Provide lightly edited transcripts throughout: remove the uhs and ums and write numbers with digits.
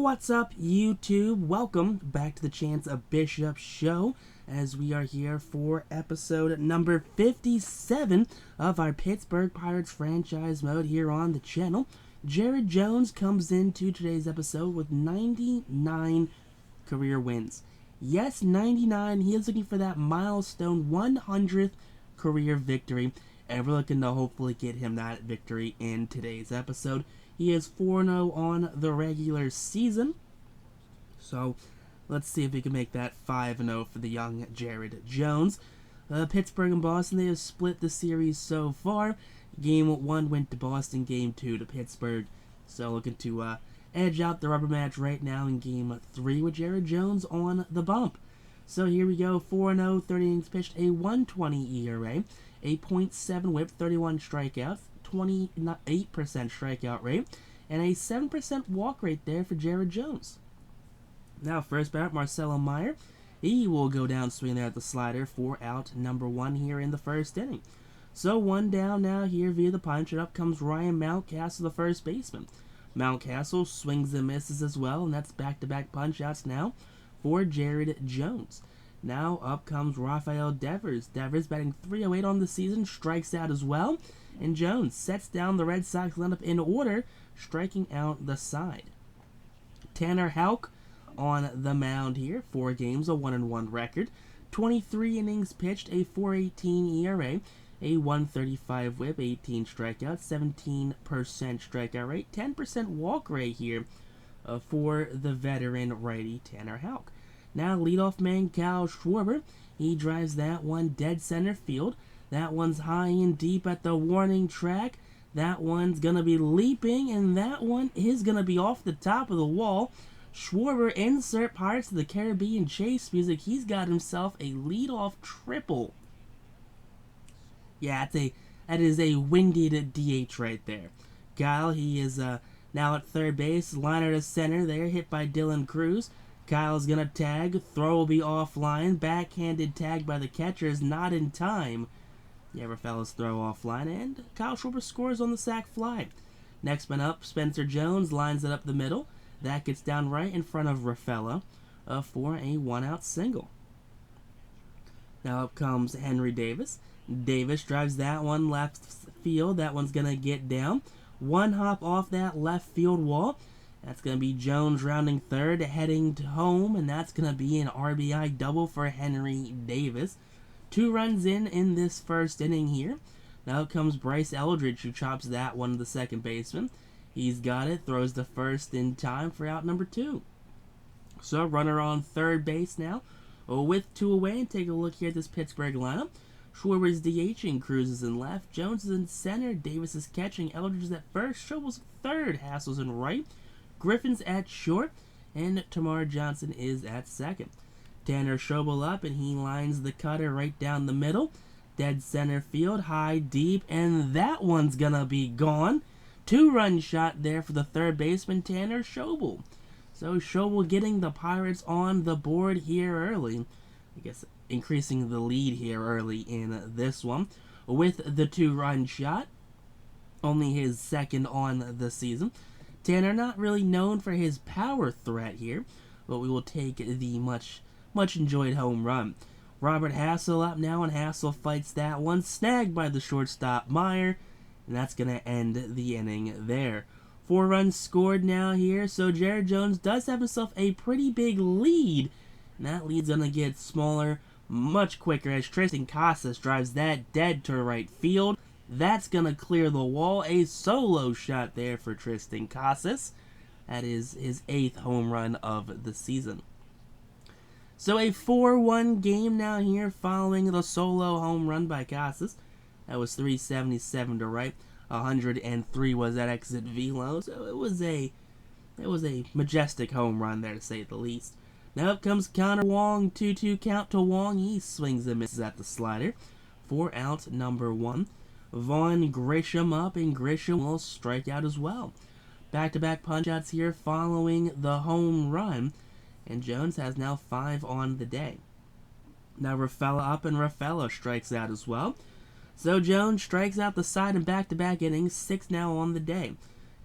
What's up, YouTube? Welcome back to the Chance of Bishop Show, as we are here for episode number 57 of our Pittsburgh Pirates franchise mode here on the channel. Jared Jones comes into today's episode with 99 career wins. Yes, 99. He is looking for that milestone 100th career victory, and we're looking to hopefully get him that victory in today's episode. He is 4-0 on the regular season, so let's see if we can make that 5-0 for the young Jared Jones. Pittsburgh and Boston, they have split the series so far. Game 1 went to Boston, Game 2 to Pittsburgh. So looking to edge out the rubber match right now in Game 3 with Jared Jones on the bump. So here we go, 4-0, 30 innings pitched, a 1.20 ERA, a .7 whip, 31 strikeouts, 28% strikeout rate, and a 7% walk rate there for Jared Jones. Now, first batter, Marcelo Meyer. He will go down swinging there at the slider for out number 1 here in the first inning. So, one down now here via the punch, and up comes Ryan Mountcastle, the first baseman. Mountcastle swings and misses as well, and that's back-to-back punch-outs now for Jared Jones. Now, up comes Rafael Devers. Devers batting .308 on the season, strikes out as well. And Jones sets down the Red Sox lineup in order, striking out the side. Tanner Houck on the mound here. 4 games, a 1-1 record. 23 innings pitched, a .418 ERA, a 135 whip, 18 strikeouts, 17% strikeout rate, 10% walk rate here for the veteran righty Tanner Houck. Now, leadoff man Kyle Schwarber. He drives that one dead center field. That one's high and deep at the warning track. That one's going to be leaping, and that one is going to be off the top of the wall. Schwarber, insert Pirates of the Caribbean chase music. He's got himself a leadoff triple. Yeah, that is a winded DH right there. Kyle, he is now at third base. Liner to center there, hit by Dylan Cruz. Kyle's going to tag. Throw will be offline. Backhanded tag by the catcher is not in time. The ever fellas throw offline, and Kyle Schwarber scores on the sac fly. Next man up, Spencer Jones lines it up the middle. That gets down right in front of Rafaela for a 1-out single. Now up comes Henry Davis. Davis drives that one left field. That one's going to get down. One hop off that left field wall. That's going to be Jones rounding third, heading to home, and that's going to be an RBI double for Henry Davis. 2 runs in this first inning here. Now comes Bryce Eldridge, who chops that one to the second baseman. He's got it, throws the first in time for out number 2. So, runner on third base now. With 2 away, and take a look here at this Pittsburgh lineup. Schwarber's DHing, Cruz is in left, Jones is in center, Davis is catching, Eldridge is at first, Schobel's third, Hassel's in right, Griffin's at short, and Tamar Johnson is at second. Tanner Schobel up, and he lines the cutter right down the middle. Dead center field, high, deep, and that one's gonna be gone. 2-run shot there for the third baseman, Tanner Schobel. So Schobel getting the Pirates on the board here early. I guess increasing the lead here early in this one with the 2-run shot. Only his second on the season. Tanner not really known for his power threat here, but we will take the much enjoyed home run. Robert Hassel up now, and Hassel fights that one, snagged by the shortstop Meyer, and that's going to end the inning there. 4 runs scored now here, so Jared Jones does have himself a pretty big lead, and that lead's going to get smaller much quicker as Tristan Casas drives that dead to right field. That's going to clear the wall. A solo shot there for Tristan Casas. That is his 8th home run of the season. So a 4-1 game now here following the solo home run by Casas. That was 377 to right. 103 was that exit velo. So it was a majestic home run there, to say the least. Now up comes Connor Wong. 2-2 count to Wong. He swings and misses at the slider for out number 1. Vaughn Grisham up, and Grisham will strike out as well. Back-to-back punch-outs here following the home run. And Jones has now 5 on the day. Now Rafaela up, and Rafaela strikes out as well. So Jones strikes out the side in back-to-back innings, 6 now on the day.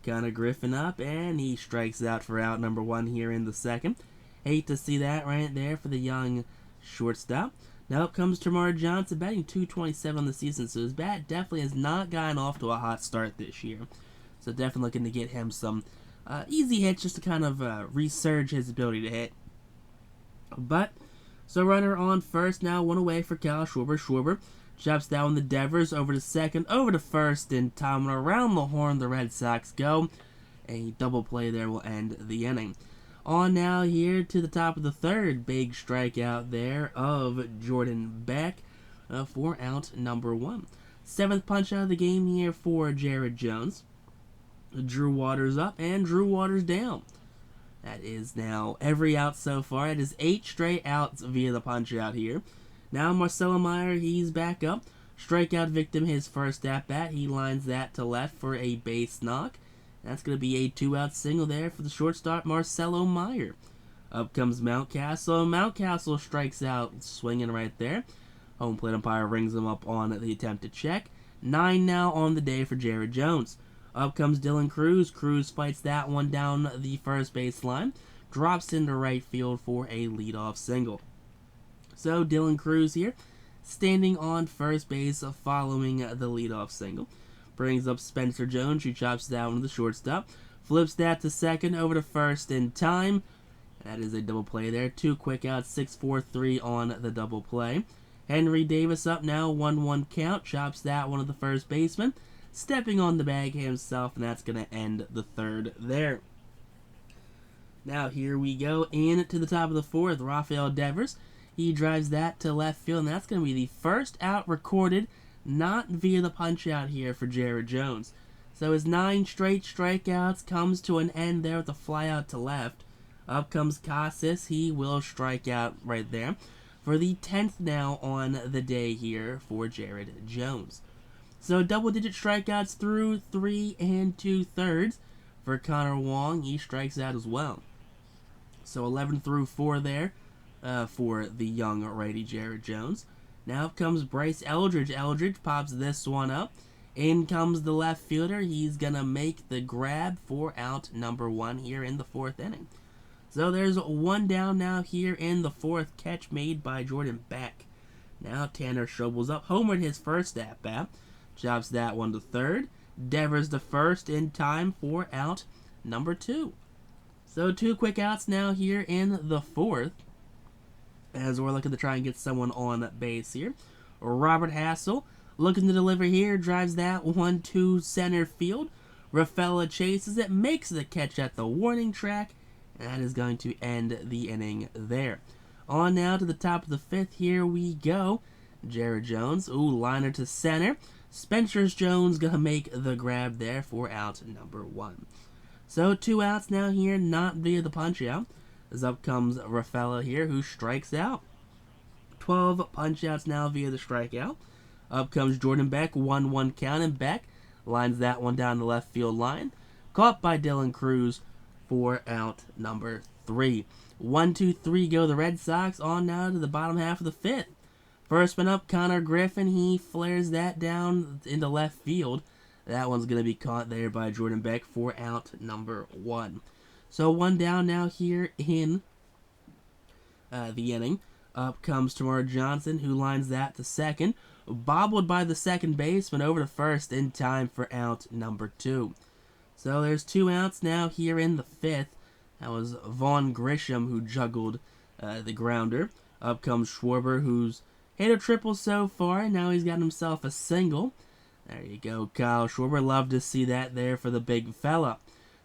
Connor Griffin up, and he strikes out for out number 1 here in the second. Hate to see that right there for the young shortstop. Now up comes Termarr Johnson, batting .227 on the season, so his bat definitely has not gotten off to a hot start this year. So definitely looking to get him some easy hits just to kind of resurge his ability to hit. But, so runner on first now, 1 away for Kyle Schwarber. Schwarber chops down the Devers over to second, over to first in time, and around the horn the Red Sox go. A double play there will end the inning. On now here to the top of the third, big strikeout there of Jordan Beck for out number 1. 7th punch out of the game here for Jared Jones. Drew Waters up and Drew Waters down. That is now every out so far. It is 8 straight outs via the punch out here. Now Marcelo Meyer, he's back up. Strikeout victim his first at-bat. He lines that to left for a base knock. That's going to be a 2-out single there for the shortstop, Marcelo Meyer. Up comes Mountcastle. Mountcastle strikes out swinging right there. Home plate umpire rings him up on the attempt to check. 9 now on the day for Jared Jones. Up comes Dylan Cruz. Cruz fights that one down the first base line. Drops into right field for a leadoff single. So Dylan Cruz here, standing on first base following the leadoff single. Brings up Spencer Jones, who chops down to the shortstop. Flips that to second, over to first in time. That is a double play there. 2 quick outs, 6-4-3 on the double play. Henry Davis up now, 1-1 count. Chops that one to the first baseman. Stepping on the bag himself, and that's going to end the third there. Now here we go in to the top of the 4th. Rafael Devers. He drives that to left field, and that's going to be the first out recorded, not via the punch out here for Jared Jones. So his 9 straight strikeouts comes to an end there with a fly out to left. Up comes Casas. He will strike out right there for the 10th now on the day here for Jared Jones. So double-digit strikeouts through 3 2/3 for Connor Wong. He strikes out as well. So 11 through 4 there for the young righty Jared Jones. Now comes Bryce Eldridge. Eldridge pops this one up. In comes the left fielder. He's going to make the grab for out number 1 here in the 4th inning. So there's 1 down now here in the 4th. Catch made by Jordan Beck. Now Tanner Schobel's up. Homered his first at-bat. Chops that one to third. Devers to first in time for out number 2. So 2 quick outs now here in the 4th. As we're looking to try and get someone on base here. Robert Hassel looking to deliver here. Drives that one to center field. Rafaela chases it. Makes the catch at the warning track. And that is going to end the inning there. On now to the top of the 5th. Here we go. Jared Jones. Ooh, liner to center. Spencer Jones going to make the grab there for out number 1. So 2 outs now here, not via the punch out. As up comes Rafaela here, who strikes out. 12 punch outs now via the strikeout. Up comes Jordan Beck, 1-1 count, and Beck lines that one down the left field line. Caught by Dylan Cruz for out number 3. 1-2-3 go the Red Sox. On now to the bottom half of the 5th. First one up, Connor Griffin. He flares that down into left field. That one's going to be caught there by Jordan Beck for out number 1. So 1 down now here in the inning. Up comes Termarr Johnson, who lines that to second. Bobbled by the second baseman over to first in time for out number 2. So there's 2 outs now here in the 5th. That was Vaughn Grisham who juggled the grounder. Up comes Schwarber, who's hit a triple so far, and now he's got himself a single. There you go, Kyle Schwarber. Love to see that there for the big fella.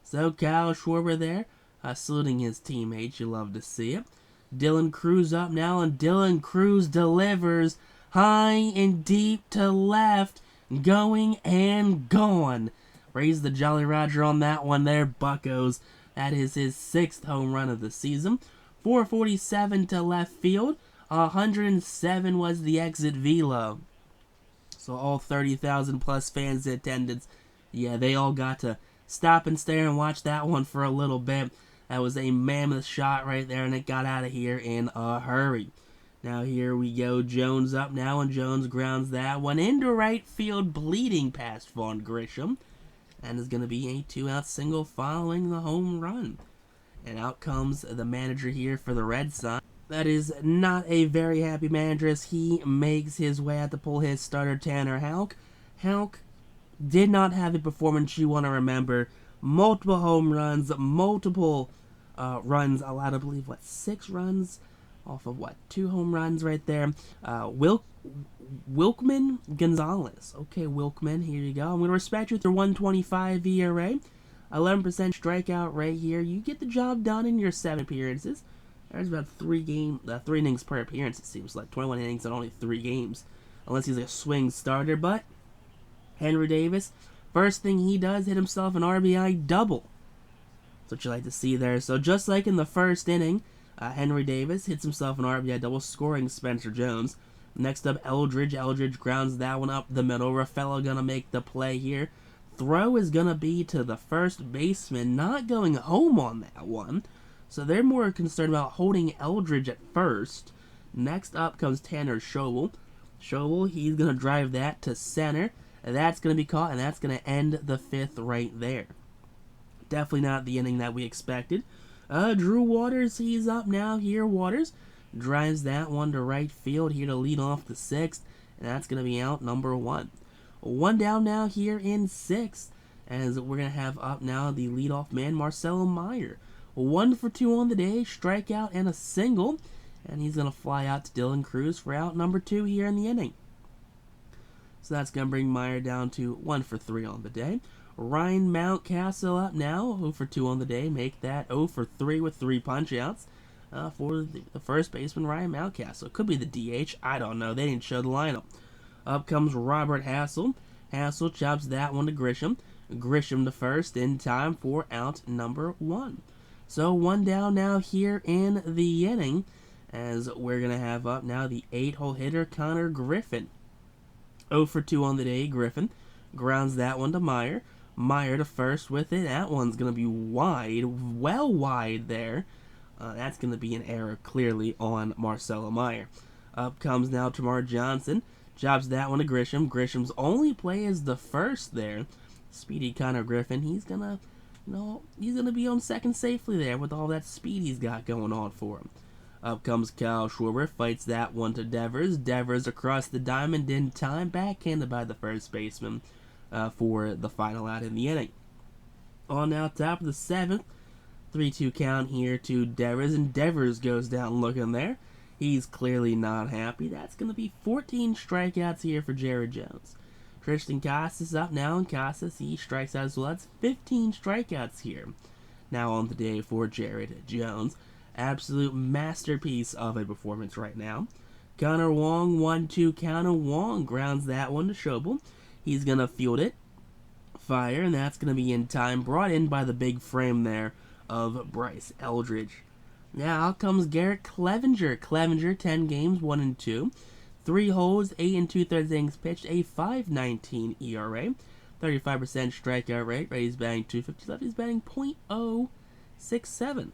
So Kyle Schwarber there, saluting his teammates. You love to see it. Dylan Cruz up now, and Dylan Cruz delivers high and deep to left, going and gone. Raise the Jolly Roger on that one there, buckos. That is his 6th home run of the season. 447 to left field. 107 was the exit velo. So all 30,000 plus fans in attendance, yeah, they all got to stop and stare and watch that one for a little bit. That was a mammoth shot right there, and it got out of here in a hurry. Now here we go. Jones up now, and Jones grounds that one into right field, bleeding past Vaughn Grisham. and is going to be a 2-out single following the home run. And out comes the manager here for the Red Sox. That is not a very happy manager as he makes his way out to pull his starter, Tanner Houck. Houck did not have a performance you want to remember. Multiple home runs, multiple runs allowed, I believe, 6 runs off of 2 home runs right there. Wilkman Gonzalez. Okay, Wilkman, here you go. I'm going to respect you with your 1.25 ERA. 11% strikeout rate here. You get the job done in your 7 appearances. There's about 3 innings per appearance, it seems like. 21 innings and only 3 games. Unless he's a swing starter. But Henry Davis, first thing he does, hit himself an RBI double. That's what you like to see there. So just like in the first inning, Henry Davis hits himself an RBI double, scoring Spencer Jones. Next up, Eldridge. Eldridge grounds that one up the middle. Raffaello gonna make the play here. Throw is gonna be to the first baseman, not going home on that one. So they're more concerned about holding Eldridge at first. Next up comes Tanner Schobel. Schobel, he's gonna drive that to center. That's gonna be caught, and that's gonna end the 5th right there. Definitely not the inning that we expected. Drew Waters, he's up now here. Waters drives that one to right field here to lead off the 6th, and that's going to be out number 1. 1 down now here in 6th, as we're going to have up now the leadoff man, Marcelo Meyer. 1 for 2 on the day, strikeout and a single, and he's going to fly out to Dylan Cruz for out number 2 here in the inning. So that's going to bring Meyer down to 1 for 3 on the day. Ryan Mountcastle up now, 0 for 2 on the day, make that 0 for 3 with 3 punch-outs. For the first baseman, Ryan Mountcastle. Could be the DH, I don't know. They didn't show the lineup. Up comes Robert Hassel. Hassel chops that one to Grisham. Grisham to first in time for out number 1. So 1 down now here in the inning, as we're going to have up now the 8-hole hitter, Connor Griffin. 0 for 2 on the day, Griffin grounds that one to Meyer. Meyer to first with it. That one's going to be wide, well wide there. That's going to be an error clearly on Marcelo Meyer. Up comes now Tamar Johnson. Jobs that one to Grisham. Grisham's only play is the first there. Speedy Connor Griffin. He's going to, he's going to be on second safely there with all that speed he's got going on for him. Up comes Kyle Schwarber. Fights that one to Devers. Devers across the diamond in time. Backhanded by the first baseman for the final out in the inning. On now top of the 7th. 3-2 count here to Devers, and Devers goes down looking there. He's clearly not happy. That's going to be 14 strikeouts here for Jared Jones. Tristan Casas up now, and Casas, he strikes out as well. That's 15 strikeouts here now on the day for Jared Jones. Absolute masterpiece of a performance right now. Connor Wong, 1-2 count, and Wong grounds that one to Schobel. He's going to field it. Fire, and that's going to be in time. Brought in by the big frame there of Bryce Eldridge. Now out comes Garrett Clevenger. Clevenger, 10 games, 1-2. 3 holes, 8 2/3 innings pitched, a 5.19 ERA. 35% strikeout rate. Right, he's batting .250 left. He's batting .067.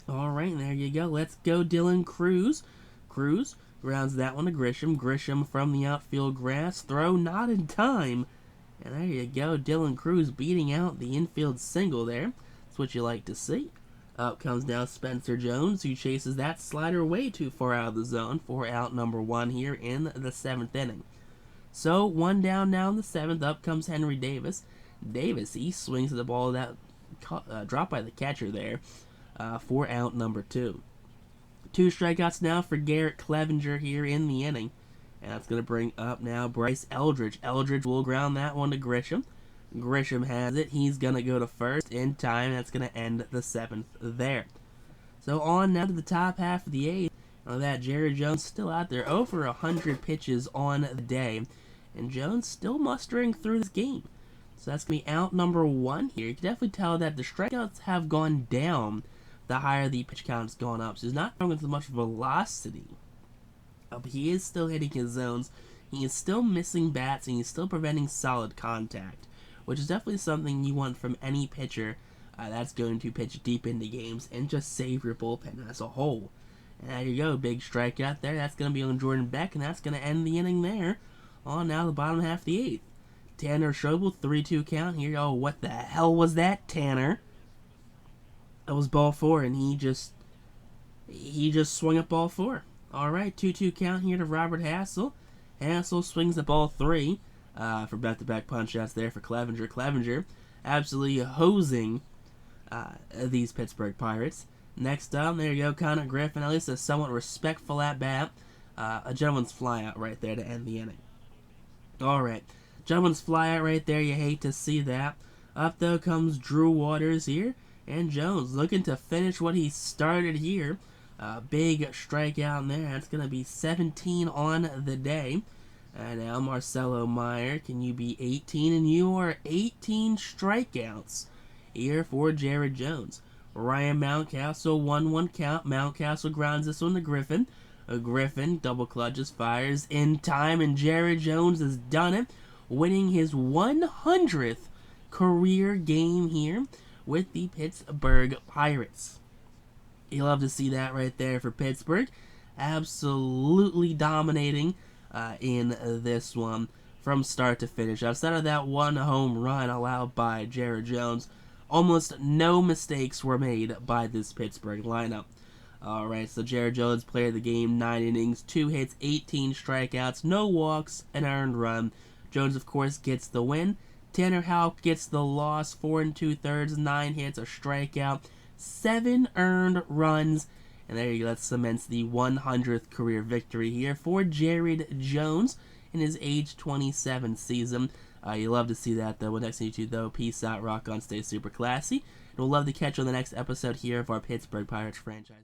Alright, there you go. Let's go Dylan Cruz. Cruz grounds that one to Grisham. Grisham from the outfield grass. Throw not in time. And there you go. Dylan Cruz beating out the infield single there. That's what you like to see. Up comes now Spencer Jones, who chases that slider way too far out of the zone for out number 1 here in the 7th inning. So 1 down now in the 7th. Up comes Henry Davis. Davis, he swings at the ball that dropped by the catcher there for out number 2. 2 strikeouts now for Garrett Clevenger here in the inning. And that's going to bring up now Bryce Eldridge. Eldridge will ground that one to Grisham. Grisham has it. He's going to go to first in time. That's going to end the 7th there. So on now to the top half of the 8th. Now that Jared Jones still out there. Over 100 pitches on the day. And Jones still mustering through this game. So that's going to be out number 1 here. You can definitely tell that the strikeouts have gone down the higher the pitch count has gone up. So he's not throwing with as much velocity. But he is still hitting his zones. He is still missing bats. And he's still preventing solid contact, which is definitely something you want from any pitcher that's going to pitch deep into games and just save your bullpen as a whole. And there you go, big strikeout there. That's going to be on Jordan Beck, and that's going to end the inning there on now the bottom half of the 8th. Tanner Schobel, 3-2 count here. Oh, what the hell was that, Tanner? That was ball 4, and he just swung at ball 4. All right, 2-2 count here to Robert Hassel. Hassel swings at ball 3 for back-to-back punch-outs there for Clevenger. Clevenger absolutely hosing these Pittsburgh Pirates. Next up, there you go, Connor Griffin. At least a somewhat respectful at-bat. A gentleman's flyout right there to end the inning. All right, gentleman's flyout right there. You hate to see that. Up, though, comes Drew Waters here. And Jones looking to finish what he started here. Big strikeout in there. That's going to be 17 on the day. And now Marcelo Meyer, can you be 18? And you are 18 strikeouts here for Jared Jones. Ryan Mountcastle, 1-1 count. Mountcastle grounds this one to Griffin. Griffin double clutches, fires in time, and Jared Jones has done it, winning his 100th career game here with the Pittsburgh Pirates. You love to see that right there for Pittsburgh. Absolutely dominating in this one from start to finish. Outside of that one home run allowed by Jared Jones, almost no mistakes were made by this Pittsburgh lineup. Alright, so Jared Jones, player of the game, 9 innings, 2 hits, 18 strikeouts, no walks, an earned run. Jones, of course, gets the win. Tanner Houck gets the loss, 4 2/3, 9 hits, a strikeout, 7 earned runs. And there you go, that cements the 100th career victory here for Jared Jones in his age 27 season. You love to see that, though. Well, next thing you do, though, peace out, rock on, stay super classy. And we'll love to catch you on the next episode here of our Pittsburgh Pirates franchise.